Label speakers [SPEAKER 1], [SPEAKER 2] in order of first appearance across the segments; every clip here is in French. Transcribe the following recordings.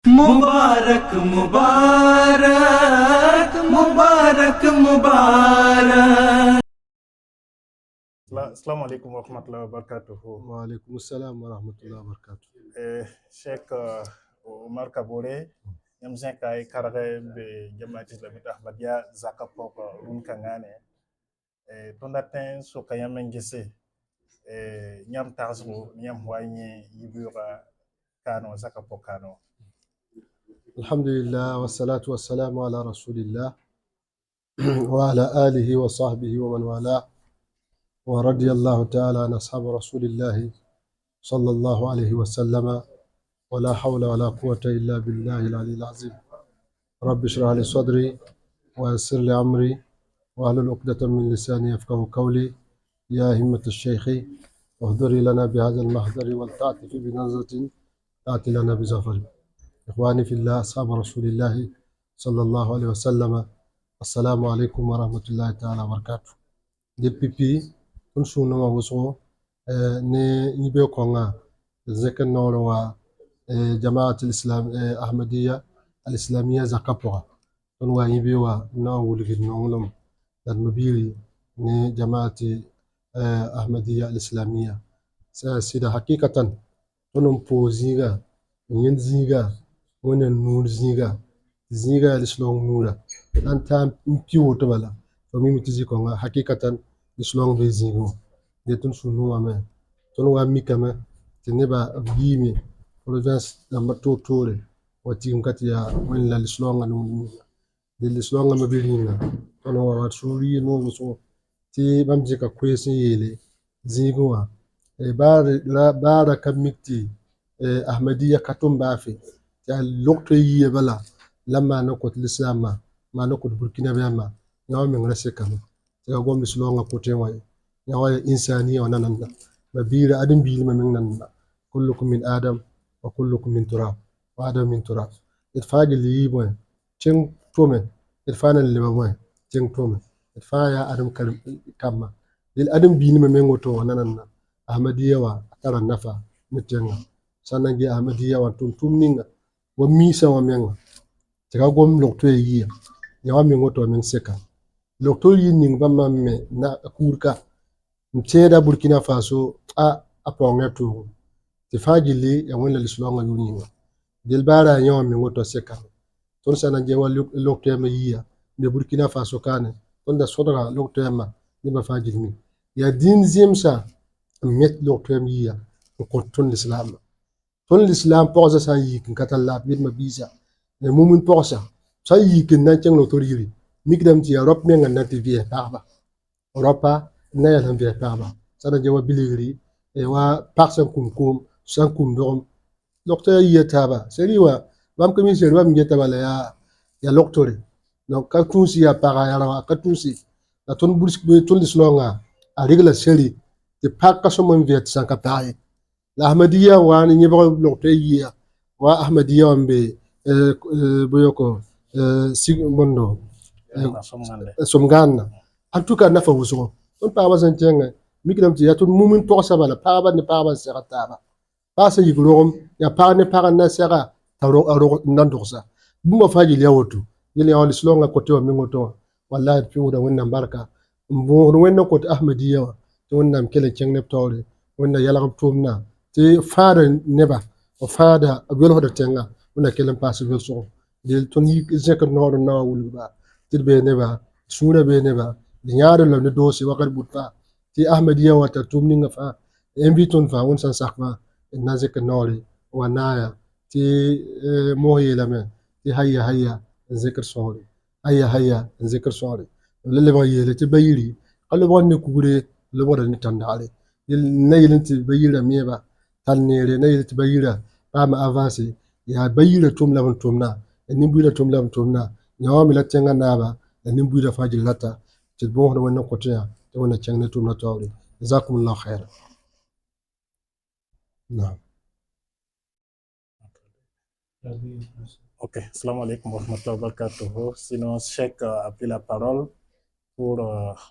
[SPEAKER 1] Mubarak Mubarak Mubarak Mubarak.
[SPEAKER 2] Assalamu alaikum wa rahmatullahi wa barakatuhu.
[SPEAKER 3] Wa alaikum assalam wa rahmatullahi wa barakatuhu.
[SPEAKER 2] Sheikh Omar Kabore, ñam kay karage be jamaati islamit ahmadiyya zaka poko run kangane. Tonda ten so kayam ngese ñam taxu ñam wayni yibura kano zaka pokano.
[SPEAKER 3] Alhamdulillah wa salatu wa salamu ala rasulillah wa ala alihi wa sahbihi wa man wala wa radiyallahu ta'ala an ashab rasulillah sallallahu alayhi wa sallama wa la hawla wa la quwwata illa billahi al-ali al-azim. Rabbi shrah li sadri wa yassir li amri wa ahlul uqdatan min lisani yafqahu qawli. Ya himmat al-shaykh wahduri lana bihadha al-mahdari wal ta'tifi bi nazratin ta'ti lana bi zafari. إخواني في الله أصحاب رسول الله صلى الله عليه وسلم. السلام عليكم ورحمة الله تعالى وبركاته. DPP تنسو نما وصو نيبيو كونغا ذكر نوروا جماعة الإسلام أحمدية الإسلامية زكابوها تنوا يبيو ناول في نونغلم المبيري ني جماعة أحمدية الإسلامية سيدا حقيقة تنم بوزيغا ينزيغا wani nur ziga lislong nura dan ta piwo to bala to mi mitizi ko nga hakikatan lislong be zigo de tun sunu ame tun wa mi kama tineba bimi province da mato tore wati ngati ya wani la lislong anu de lislong ma bilinga to no wa suri no so ti bamje ka kwesi yele zigo wa bara kamiti ahmadiyya katumba fi لوقت يبلا لما نقول الإسلام ما نقول بركينا بيما نعم من رسكنا تقوم بسلونا كوتين واي نوايا إنسانية ونانا مبير آدم بيل ممننا كلكم من آدم وكلكم من تراب وآدم من تراب إتفاق اللي يبوين تين تومن إتفانا اللي بوين تين تومن إتفاق يا آدم كما للآدم بيل ممننا تو ونانا أحمدية وأترى النفع نتينا سنجي أحمدية وانتم تومنينا wa misa wa menga tika gom lokto yi ya wa mengo to men seka lokto yi ning ba mamme na kurka mteda Burkina Faso a ponga to ti fajili ya wala lislonga yuni del bara ya wa mengo to seka ton sana je wa lokto ma yi ne Burkina Faso kane ton da sodra lokto ma ni ba fajili mi ya din zimsa met lokto ma yi ko ton l'islam ton l'islam posa san yikin katalla bit ma bisa ne mumun posa san yikin nan ceng no toriri mikdam ti Europe men nan ti vie parba Europa na ya nan vie parba sana je wa biligri e wa parsan kum san kum dom docteur yi taba seri wa bam ko min seri wa mi taba la ya docteur donc ka tunsi ya para ya wa ka tunsi la ton bursk be ton l'islam a regla seri te pakka so mon viet san ka taye la Ahmadiyya wa ni nyeba lokte yiya wa Ahmadiyya ambe boyoko sigmondo somgana en tout cas nafa wuso on pa wasan tenga mikram ti yatun mumin to sabala pa ba ni pa ba sera taba pa sa yigrom ya pa ne pa na sera tawro aro nan doxa buma faji lewotu yele wal slonga ko to mi ngoto wallahi fi wuda wannan barka mbo wannan ko Ahmadiyya to wannan kele cengne tawre wannan yala tumna ti fada neba o fada wel hoda tenga una kelen passe wel so del ton yi zekar no na wulba til be neba sura be neba nyaare la ne dosi wakar butta ti Ahmadiyya wata tumni nga fa inviton fa on san sakma na zekar nori wa naya ti moye la men ti hayya zekar sori hayya zekar sori le ba yele ti bayiri allo wonne kugure le wada ni tandale il nayilin ti bayira meba talnere na yiti bayira ba ma avance ya bayira tumna nimbuira tumna nyawa mi latenga naba nimbuira faji lata ti bo ho wonna kotiya to wonna changne tumna tawri jazakumullahu khair. Naam.
[SPEAKER 2] Ok, assalamu alaikum wa rahmatullahi wa barakatuh. Sinon, Cheikh a pris la parole pour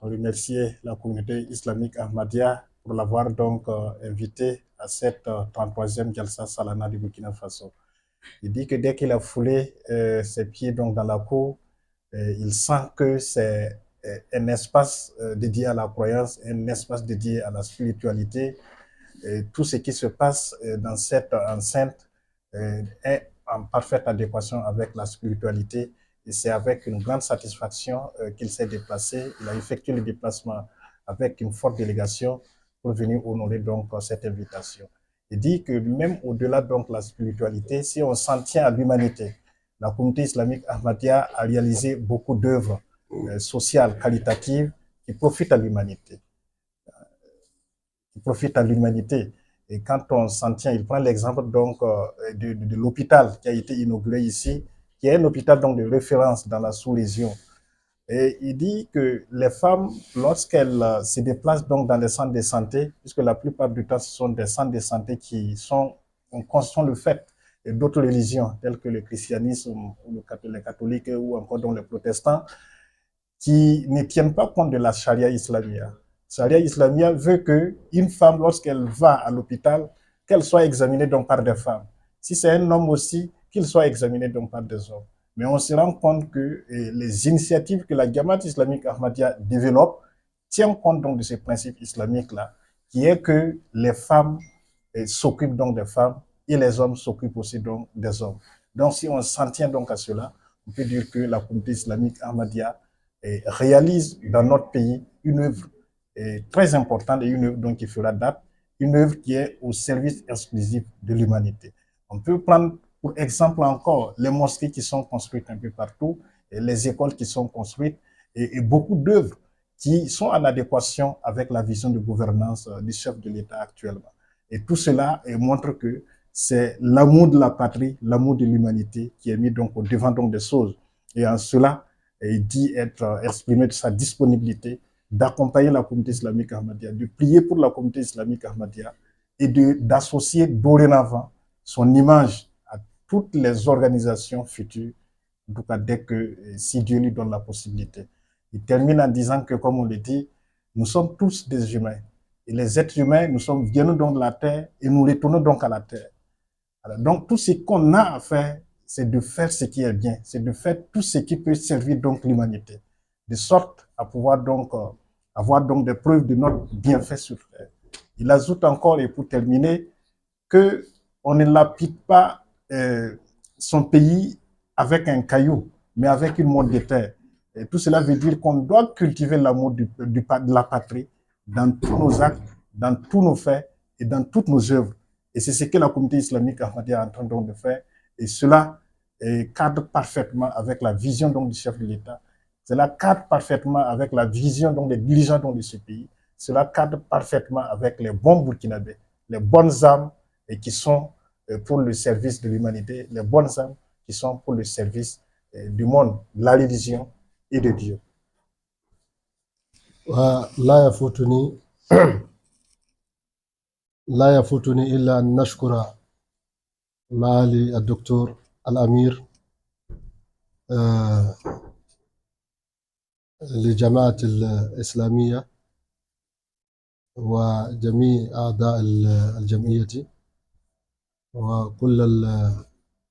[SPEAKER 2] remercier la communauté islamique Ahmadiyya pour l'avoir donc invité à cette 33e Jalsa Salana du Burkina Faso. Il dit que dès qu'il a foulé ses pieds donc dans la cour, il sent que c'est un espace dédié à la croyance, un espace dédié à la spiritualité. Et tout ce qui se passe dans cette enceinte est en parfaite adéquation avec la spiritualité. Et c'est avec une grande satisfaction qu'il s'est déplacé. Il a effectué le déplacement avec une forte délégation pour venir honorer donc cette invitation. Il dit que même au-delà donc de la spiritualité, si on s'en tient à l'humanité, la communauté islamique Ahmadiyya a réalisé beaucoup d'œuvres sociales, qualitatives, qui profitent à l'humanité. Qui profitent à l'humanité. Et quand on s'en tient, il prend l'exemple donc de l'hôpital qui a été inauguré ici, qui est un hôpital donc de référence dans la sous-région. Et il dit que les femmes, lorsqu'elles se déplacent donc dans les centres de santé, puisque la plupart du temps ce sont des centres de santé qui sont le fait d'autres religions telles que le christianisme ou les catholiques ou encore donc les protestants, qui ne tiennent pas compte de la charia islamia. Charia islamia veut qu'une femme, lorsqu'elle va à l'hôpital, qu'elle soit examinée donc par des femmes. Si c'est un homme aussi, qu'il soit examiné donc par des hommes. Mais on se rend compte que les initiatives que la Jamaat islamique Ahmadiyya développe tiennent compte donc de ce principe islamique-là, qui est que les femmes s'occupent donc des femmes et les hommes s'occupent aussi donc des hommes. Donc si on s'en tient donc à cela, on peut dire que la communauté islamique Ahmadiyya réalise dans notre pays une œuvre très importante et une œuvre donc qui fera date, une œuvre qui est au service exclusif de l'humanité. On peut prendre pour exemple encore les mosquées qui sont construites un peu partout, et les écoles qui sont construites et beaucoup d'œuvres qui sont en adéquation avec la vision de gouvernance du chef de l'État actuellement. Et tout cela montre que c'est l'amour de la patrie, l'amour de l'humanité qui est mis donc au devant donc des choses. Et en cela, il dit être exprimé de sa disponibilité d'accompagner la communauté islamique Ahmadiyya, de prier pour la communauté islamique Ahmadiyya et d'associer dorénavant son image à toutes les organisations futures, en tout cas dès que, si Dieu lui donne la possibilité. Il termine en disant que, comme on le dit, nous sommes tous des humains. Et les êtres humains, nous venons donc de la terre et nous retournons donc à la terre. Alors, donc, tout ce qu'on a à faire, c'est de faire ce qui est bien, c'est de faire tout ce qui peut servir donc l'humanité, de sorte à pouvoir donc avoir donc des preuves de notre bienfait sur terre. Il ajoute encore, et pour terminer, que on ne lapide pas son pays avec un caillou, mais avec une montre de terre. Et tout cela veut dire qu'on doit cultiver l'amour de la patrie dans tous nos actes, dans tous nos faits et dans toutes nos œuvres. Et c'est ce que la communauté islamique Ahmadiyya est en train donc de faire. Et cela cadre parfaitement avec la vision donc du chef de l'État. Cela cadre parfaitement avec la vision donc des dirigeants donc de ce pays. Cela cadre parfaitement avec les bons Burkinabés, les bonnes âmes et qui sont pour le service de l'humanité, les bonnes âmes qui sont pour le service du monde, de la religion et de Dieu.
[SPEAKER 3] لا يفوتني إلا أن نشكر معالي الدكتور الأمير لجماعة الإسلامية وجميع أعضاء الجمعية وكل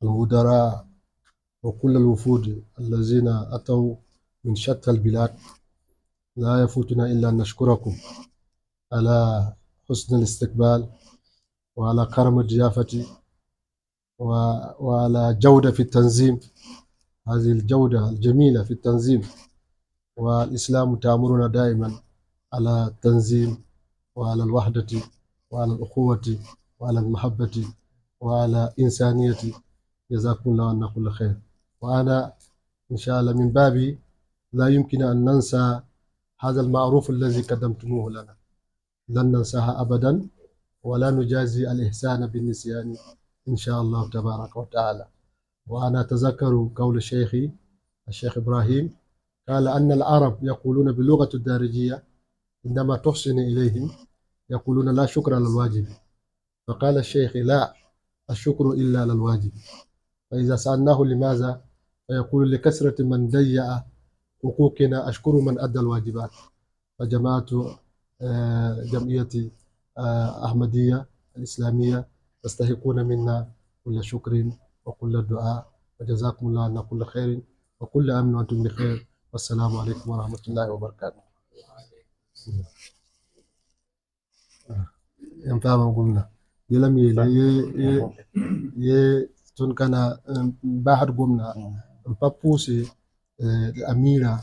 [SPEAKER 3] المدراء وكل الوفود الذين أتوا من شتى البلاد. لا يفوتنا إلا أن نشكركم على حسن الاستقبال وعلى كرم الضيافة وعلى جودة في التنظيم، هذه الجودة الجميلة في التنظيم. والإسلام تأمرنا دائما على التنظيم وعلى الوحدة وعلى الأخوة وعلى المحبة وعلى إنسانية. جزاكم الله عنا كل خير. وأنا إن شاء الله من بابي لا يمكن أن ننسى هذا المعروف الذي قدمتموه لنا، لن ننساها أبدا ولا نجازي الإحسان بالنسيان إن شاء الله تبارك وتعالى. وأنا أتذكر قول الشيخ إبراهيم قال أن العرب يقولون باللغة الدارجية عندما تحسن إليهم يقولون لا شكر على الواجب، فقال الشيخ لا الشكر إلا على الواجب. فإذا سألناه لماذا فيقول لكثرة من ضيع حقوقنا أشكر من أدى الواجبات. فجماعة جمعية أحمدية الإسلامية تستحقون منا كل شكر وكل الدعاء وجزاكم الله عنا كل خير وكل عام وأنتم بخير والسلام عليكم ورحمة الله وبركاته. ينفع قلنا يلم ye tun kana bahar gomna mpapuse amira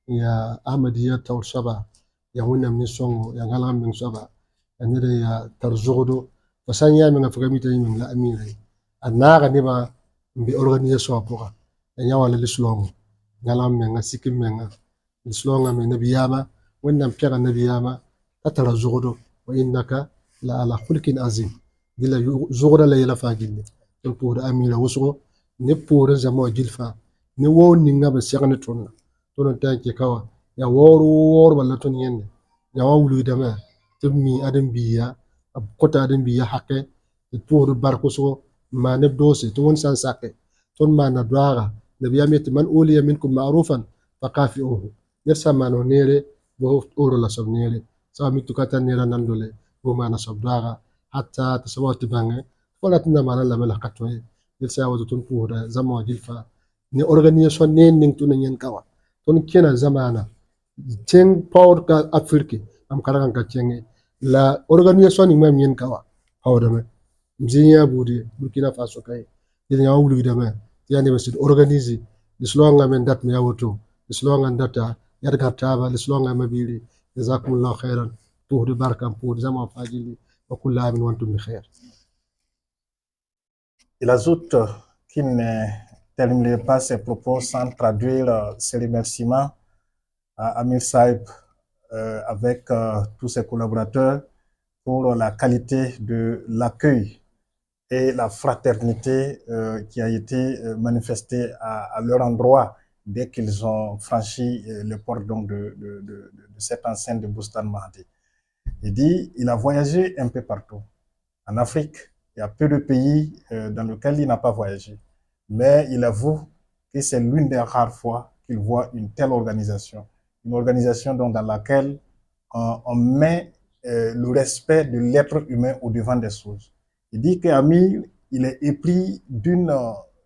[SPEAKER 3] ya ahmadiyya tawr saba ya wonna min songo ya ngalam min saba anira ya tarzugodo fasanya min afgamita min la amira annaga ne ba mbi organisation poka ya wala lislong ngalam min ngasikim min lislong min nabiyama wonna mpyaga nabiyama tatara zugodo wa innaka la ala khulqin azim dila zugoda la yela fagille pour amira wosgo ne pour zamo jilfa ne wo ninga ba segane tonna tono tanke kawa ya wor wala ton yenne ya wawlu dama tummi adam biya ab kota adam biya hakke pour barko so ma ne dose to won san sakke ton ma na dwara nabi yamit man uliya minkum ma'rufan faqafi'uhu nefsa mano nere bo oro la sob nere sa mi tukata nera nandole bo ma na sob dwara hatta tasawati bange wala tunda mana la mala katwe il sa wato tun pour zamo jilfa ni organisation ne ning tun nyen kawa ton kena zamana teng power ka afrique am karagan ka chenge la organisation ni mem nyen kawa hawdame mzinya budi burkina faso kay dina wulu dama yani basid organiser lislonga men dat me yawoto lislonga data yar kartaba lislonga mabili jazakumullahu khairan pour barkam pour zamo fajili wa kullu amin wa antum bi khair.
[SPEAKER 2] Il ajoute qu'il ne terminerait pas ses propos sans traduire ses remerciements à Amir Saïb avec tous ses collaborateurs pour la qualité de l'accueil et la fraternité qui a été manifestée à leur endroit dès qu'ils ont franchi le port donc de cette enceinte de Boustan Mahdi. Il dit il a voyagé un peu partout. En Afrique, il y a peu de pays dans lesquels il n'a pas voyagé. Mais il avoue que c'est l'une des rares fois qu'il voit une telle organisation. Une organisation donc dans laquelle on met le respect de l'être humain au devant des choses. Il dit qu'Amir, il est épris d'une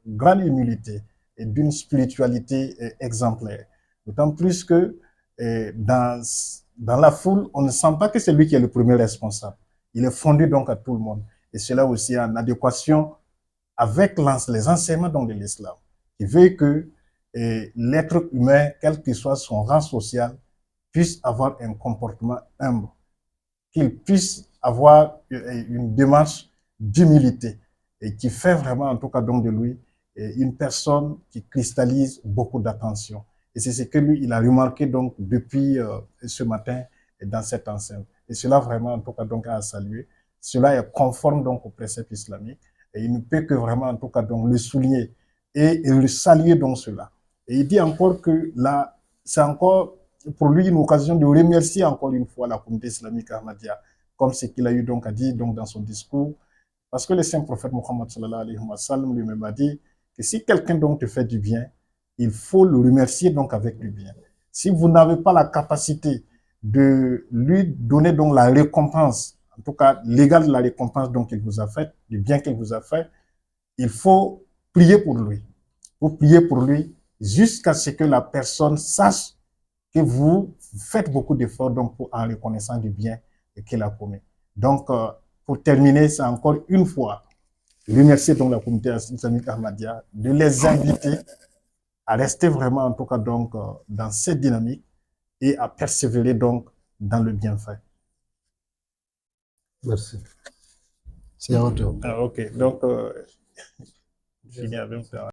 [SPEAKER 2] grande humilité et d'une spiritualité exemplaire. D'autant plus que dans la foule, on ne sent pas que c'est lui qui est le premier responsable. Il est fondu donc à tout le monde. Et cela aussi en adéquation avec les enseignements donc de l'islam, qui veut que l'être humain, quel que soit son rang social, puisse avoir un comportement humble, qu'il puisse avoir une démarche d'humilité et qui fait vraiment en tout cas donc de lui une personne qui cristallise beaucoup d'attention. Et c'est ce que lui, il a remarqué donc depuis ce matin dans cette enceinte. Et cela vraiment en tout cas donc à saluer. Cela est conforme donc au précepte islamique et il ne peut que vraiment en tout cas donc le souligner et le saluer donc cela. Et il dit encore que là, c'est encore pour lui une occasion de remercier encore une fois la communauté islamique Ahmadiyya, comme ce qu'il a eu donc à dire donc dans son discours, parce que le saint prophète Mohammed sallallahu alayhi wa sallam lui-même a dit que si quelqu'un donc te fait du bien, il faut le remercier donc avec du bien. Si vous n'avez pas la capacité de lui donner donc la récompense, en tout cas l'égale de la récompense donc qu'il vous a faite, du bien qu'il vous a fait, il faut prier pour lui. Vous priez pour lui jusqu'à ce que la personne sache que vous faites beaucoup d'efforts donc en reconnaissant du bien qu'il a commis. Donc, pour terminer, c'est encore une fois remercier donc la communauté islamique Ahmadiyya de les inviter à rester vraiment en tout cas donc dans cette dynamique et à persévérer donc dans le bienfait.
[SPEAKER 3] Merci. C'est à toi.
[SPEAKER 2] Ok, donc je finis avec ça.